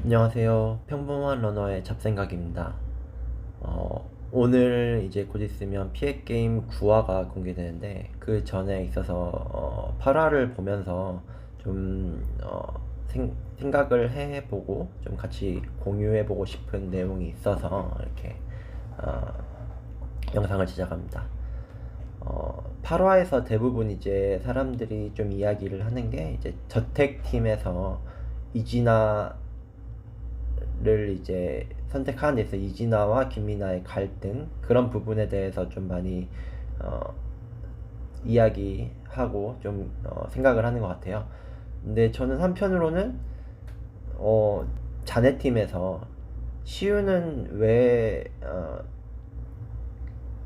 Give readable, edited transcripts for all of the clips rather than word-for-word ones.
안녕하세요. 평범한 러너의 잡생각입니다. 오늘 이제 곧 있으면 피해 게임 9화가 공개되는데 그 전에 있어서 8화를 보면서 좀 생각을 해보고 좀 같이 공유해보고 싶은 내용이 있어서 이렇게 어, 영상을 제작합니다. 8화에서 대부분 이제 사람들이 좀 이야기를 하는 게 이제 저택팀에서 이진아를 이제 선택하는 데서 이진아와 김민아의 갈등 그런 부분에 대해서 좀 많이 어, 이야기하고 좀 생각을 하는 것 같아요. 근데 저는 한편으로는 어, 자네팀에서 시우는 왜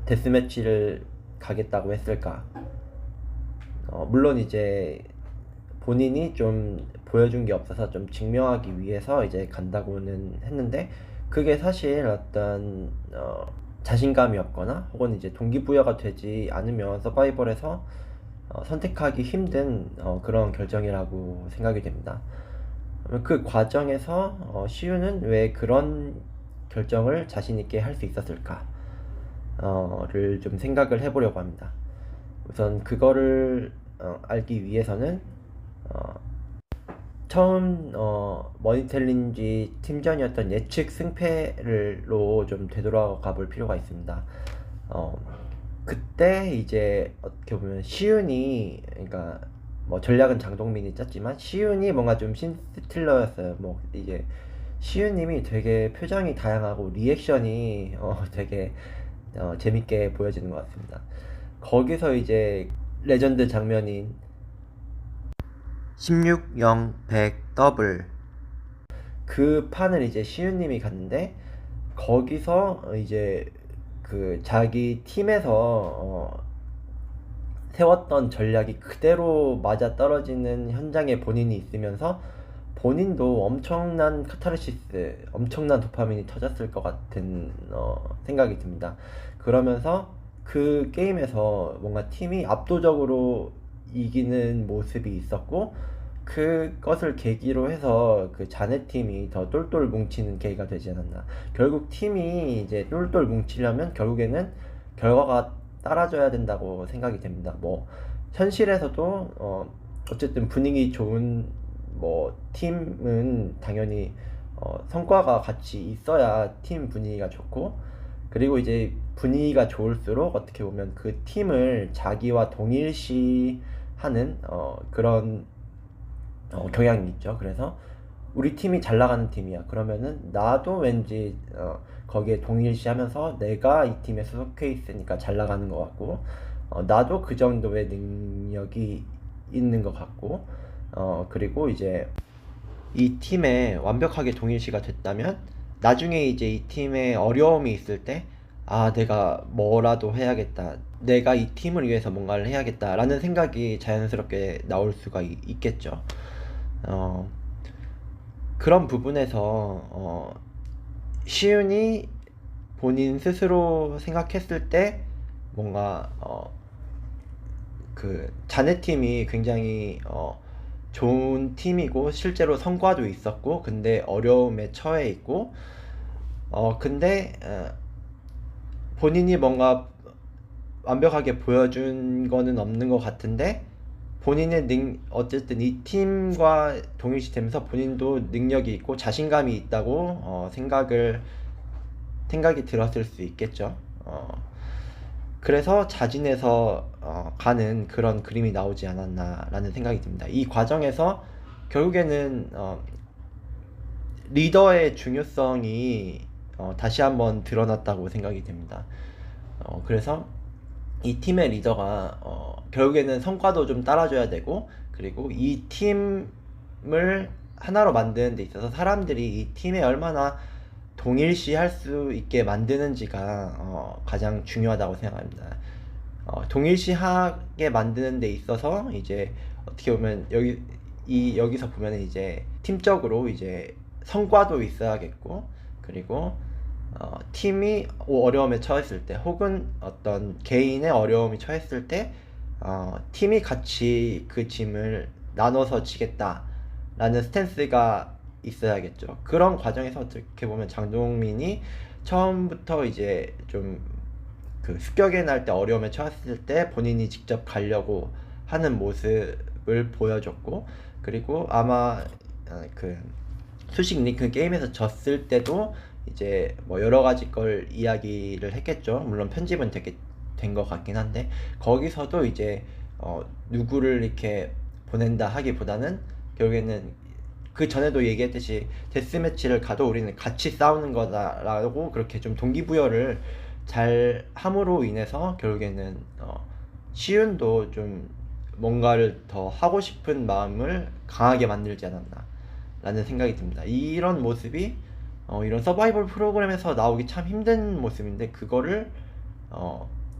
데스매치를 가겠다고 했을까? 물론 이제 본인이 좀 보여준 게 없어서 좀 증명하기 위해서 이제 간다고는 했는데 그게 사실 어떤 자신감이었거나 혹은 이제 동기부여가 되지 않으면 서바이벌에서 선택하기 힘든 그런 결정이라고 생각이 됩니다. 그 과정에서 시우는 왜 그런 결정을 자신 있게 할 수 있었을까? 를 좀 생각을 해보려고 합니다. 우선 그거를 알기 위해서는 어, 처음 머니텔린지 팀전이었던 예측 승패를로 좀 되돌아가 볼 필요가 있습니다. 어, 그때 이제 어떻게 보면 시윤이 그러니까 뭐 전략은 장동민이 짰지만 시윤이 뭔가 좀 신스틸러였어요. 뭐 이제 시윤님이 되게 표정이 다양하고 리액션이 되게 재밌게 보여지는 것 같습니다. 거기서 이제 레전드 장면인 16, 0, 100 더블 그 판을 이제 시윤님이 갔는데 거기서 이제 그 자기 팀에서 세웠던 전략이 그대로 맞아 떨어지는 현장에 본인이 있으면서 본인도 엄청난 카타르시스, 엄청난 도파민이 터졌을 것 같은 생각이 듭니다. 그러면서 그 게임에서 뭔가 팀이 압도적으로 이기는 모습이 있었고 그것을 계기로 해서 그 자네 팀이 더 똘똘 뭉치는 계기가 되지 않았나. 결국 팀이 이제 똘똘 뭉치려면 결국에는 결과가 따라줘야 된다고 생각이 됩니다. 뭐 현실에서도 어쨌든 분위기 좋은 뭐 팀은 당연히 성과가 같이 있어야 팀 분위기가 좋고 그리고 이제 분위기가 좋을수록 어떻게 보면 그 팀을 자기와 동일시하는 그런 경향이 있죠. 그래서 우리 팀이 잘 나가는 팀이야. 그러면은 나도 왠지 거기에 동일시하면서 내가 이 팀에 소속해 있으니까 잘 나가는 것 같고 나도 그 정도의 능력이 있는 것 같고 그리고 이제 이 팀에 완벽하게 동일시가 됐다면 나중에 이제 이 팀에 어려움이 있을 때 아, 내가 뭐라도 해야겠다. 내가 이 팀을 위해서 뭔가를 해야겠다라는 생각이 자연스럽게 나올 수가 있겠죠. 어, 그런 부분에서 시윤이 본인 스스로 생각했을 때 뭔가 그 자네 팀이 굉장히 좋은 팀이고 실제로 성과도 있었고 근데 어려움에 처해 있고 근데 본인이 뭔가 완벽하게 보여준 거는 없는 것 같은데 본인의 어쨌든 이 팀과 동일시되면서 본인도 능력이 있고 자신감이 있다고 생각이 들었을 수 있겠죠. 그래서 자진해서 가는 그런 그림이 나오지 않았나라는 생각이 듭니다. 이 과정에서 결국에는 리더의 중요성이 다시 한번 드러났다고 생각이 됩니다. 그래서 이 팀의 리더가 결국에는 성과도 좀 따라줘야 되고 그리고 이 팀을 하나로 만드는 데 있어서 사람들이 이 팀에 얼마나 동일시할 수 있게 만드는지가 가장 중요하다고 생각합니다. 동일시하게 만드는 데 있어서 이제 어떻게 보면 여기서 보면 이제 팀적으로 이제 성과도 있어야겠고 그리고 팀이 어려움에 처했을 때 혹은 어떤 개인의 어려움이 처했을 때 팀이 같이 그 짐을 나눠서 지겠다라는 스탠스가 있어야겠죠. 그런 과정에서 어떻게 보면 장동민이 처음부터 이제 좀 그 습격에 날 때 어려움에 처했을 때 본인이 직접 가려고 하는 모습을 보여줬고, 그리고 아마 그 수식 링크 게임에서 졌을 때도 이제 뭐 여러 가지 걸 이야기를 했겠죠. 물론 편집은 되게 된 것 같긴 한데, 거기서도 이제 누구를 이렇게 보낸다 하기보다는 결국에는 그 전에도 얘기했듯이 데스매치를 가도 우리는 같이 싸우는 거다라고 그렇게 좀 동기부여를 잘 함으로 인해서 결국에는 시윤도 좀 뭔가를 더 하고 싶은 마음을 강하게 만들지 않았나 라는 생각이 듭니다. 이런 모습이 이런 서바이벌 프로그램에서 나오기 참 힘든 모습인데, 그거를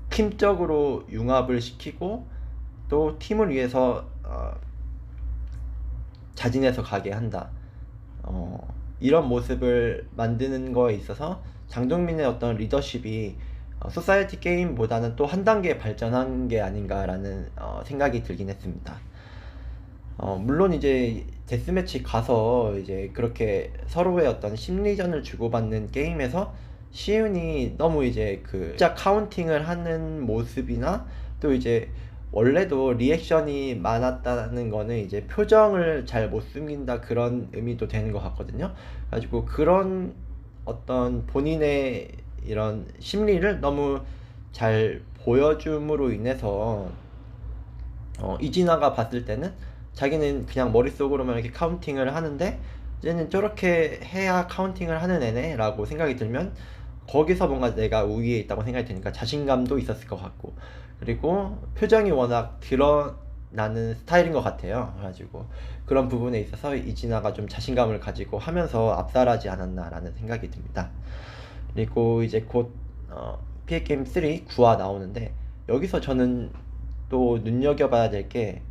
팀적으로 융합을 시키고 또 팀을 위해서 자진해서 가게 한다. 이런 모습을 만드는 거에 있어서 장동민의 어떤 리더십이 소사이어티 게임보다는 또 한 단계 발전한 게 아닌가라는 생각이 들긴 했습니다. 물론 이제 데스매치 가서 이제 그렇게 서로의 어떤 심리전을 주고받는 게임에서 시윤이 너무 이제 그 진짜 카운팅을 하는 모습이나, 또 이제 원래도 리액션이 많았다는 거는 이제 표정을 잘 못 숨긴다 그런 의미도 되는 것 같거든요. 가지고 그런 어떤 본인의 이런 심리를 너무 잘 보여줌으로 인해서 이진아가 봤을 때는 자기는 그냥 머릿속으로만 이렇게 카운팅을 하는데 쟤는 저렇게 해야 카운팅을 하는 애네 라고 생각이 들면, 거기서 뭔가 내가 우위에 있다고 생각이 드니까 자신감도 있었을 것 같고, 그리고 표정이 워낙 드러나는 스타일인 것 같아요. 그래가지고 그런 부분에 있어서 이진아가 좀 자신감을 가지고 하면서 압살하지 않았나 라는 생각이 듭니다. 그리고 이제 곧 PA게임 3 9화 나오는데, 여기서 저는 또 눈여겨봐야 될 게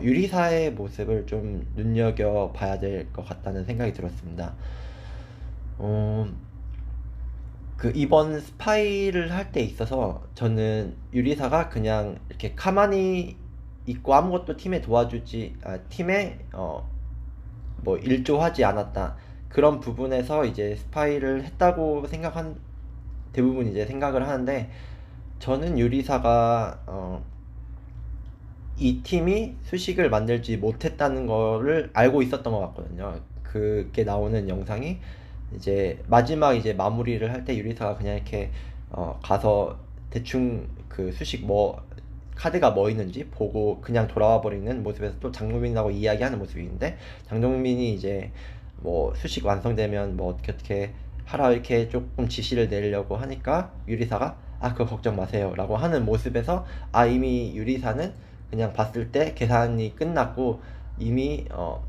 유리사의 모습을 좀 눈여겨봐야 될 것 같다는 생각이 들었습니다. 그 이번 스파이를 할 때 있어서 저는 유리사가 그냥 이렇게 가만히 있고 아무것도 팀에 팀에 뭐 일조하지 않았다, 그런 부분에서 이제 스파이를 했다고 대부분 이제 생각을 하는데, 저는 유리사가 이 팀이 수식을 만들지 못했다는 거를 알고 있었던 것 같거든요. 그게 나오는 영상이 이제 마지막 이제 마무리를 할 때 유리사가 그냥 이렇게 가서 대충 그 수식 카드가 뭐 있는지 보고 그냥 돌아와 버리는 모습에서 또 장동민하고 이야기하는 모습인데, 장동민이 이제 뭐 수식 완성되면 뭐 어떻게 하라 이렇게 조금 지시를 내리려고 하니까 유리사가 그거 걱정 마세요 라고 하는 모습에서 이미 유리사는 그냥 봤을 때 계산이 끝났고 이미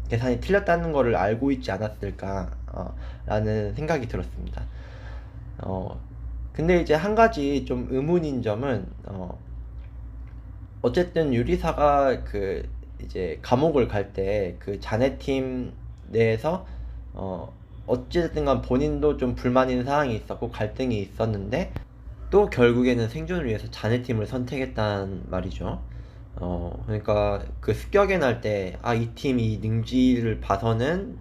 계산이 틀렸다는 거를 알고 있지 않았을까 라는 생각이 들었습니다. 근데 이제 한 가지 좀 의문인 점은 어쨌든 유리사가 그 이제 감옥을 갈 때 그 자네팀 내에서 어찌됐든 간 본인도 좀 불만인 사항이 있었고 갈등이 있었는데, 또 결국에는 생존을 위해서 자네팀을 선택했단 말이죠. 그러니까 그 습격에 날 때 이 팀이 능지를 봐서는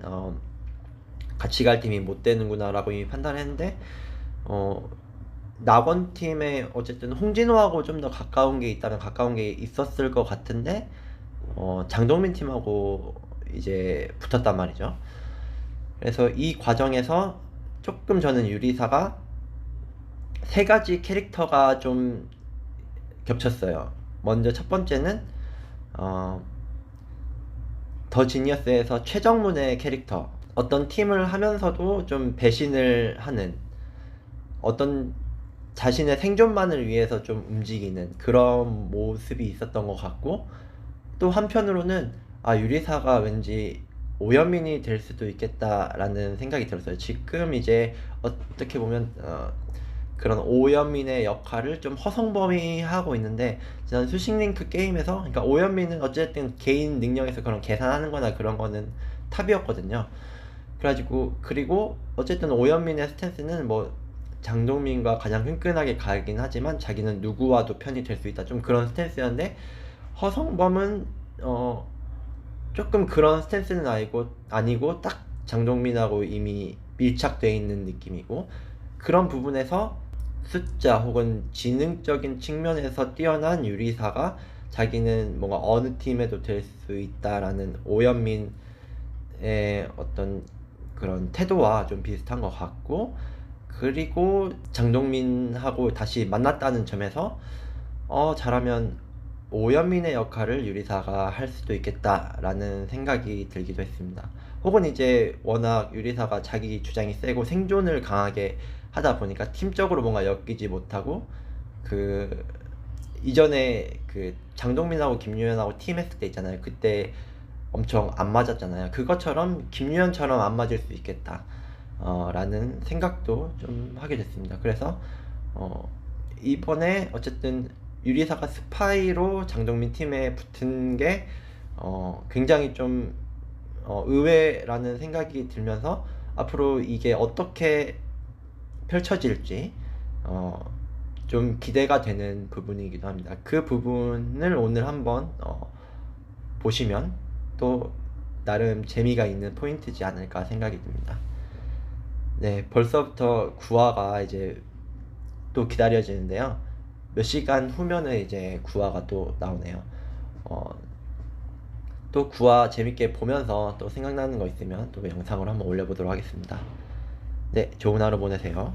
같이 갈 팀이 못 되는구나 라고 이미 판단했는데, 낙원팀에 어쨌든 홍진호하고 좀 더 가까운 게 있다면 가까운 게 있었을 것 같은데 장동민 팀하고 이제 붙었단 말이죠. 그래서 이 과정에서 조금 저는 유리사가 세 가지 캐릭터가 좀 겹쳤어요. 먼저 첫 번째는 더 지니어스에서 최정문의 캐릭터, 어떤 팀을 하면서도 좀 배신을 하는, 어떤 자신의 생존만을 위해서 좀 움직이는 그런 모습이 있었던 것 같고, 또 한편으로는 유리사가 왠지 오현민이 될 수도 있겠다라는 생각이 들었어요. 지금 이제 어떻게 보면 그런 오현민의 역할을 좀 허성범이하고 있는데, 지난 수식링크 게임에서 그러니까 오현민은 어쨌든 개인 능력에서 그런 계산하는 거나 그런 거는 탑이었거든요. 그래가지고 그리고 어쨌든 오현민의 스탠스는 뭐 장동민과 가장 끈끈하게 가긴 하지만 자기는 누구와도 편이 될 수 있다, 좀 그런 스탠스였는데, 허성범은 조금 그런 스탠스는 아니고 딱 장동민하고 이미 밀착돼 있는 느낌이고, 그런 부분에서 숫자 혹은 지능적인 측면에서 뛰어난 유리사가 자기는 뭔가 어느 팀에도 될 수 있다라는 오연민의 어떤 그런 태도와 좀 비슷한 것 같고, 그리고 장동민하고 다시 만났다는 점에서 잘하면 오연민의 역할을 유리사가 할 수도 있겠다라는 생각이 들기도 했습니다. 혹은 이제 워낙 유리사가 자기 주장이 세고 생존을 강하게 하다 보니까 팀적으로 뭔가 엮이지 못하고, 그 이전에 그 장동민하고 김유현하고 팀 했을 때 있잖아요. 그때 엄청 안 맞았잖아요. 그것처럼 김유현처럼 안 맞을 수 있겠다 라는 생각도 좀 하게 됐습니다. 그래서 이번에 어쨌든 유리사가 스파이로 장동민 팀에 붙은 게 굉장히 좀 의외라는 생각이 들면서 앞으로 이게 어떻게 펼쳐질지 좀 기대가 되는 부분이기도 합니다. 그 부분을 오늘 한번 보시면 또 나름 재미가 있는 포인트지 않을까 생각이 듭니다. 네, 벌써부터 9화가 이제 또 기다려지는데요. 몇 시간 후면은 이제 9화가 또 나오네요. 또 9화 재밌게 보면서 또 생각나는 거 있으면 또 영상으로 한번 올려보도록 하겠습니다. 네, 좋은 하루 보내세요.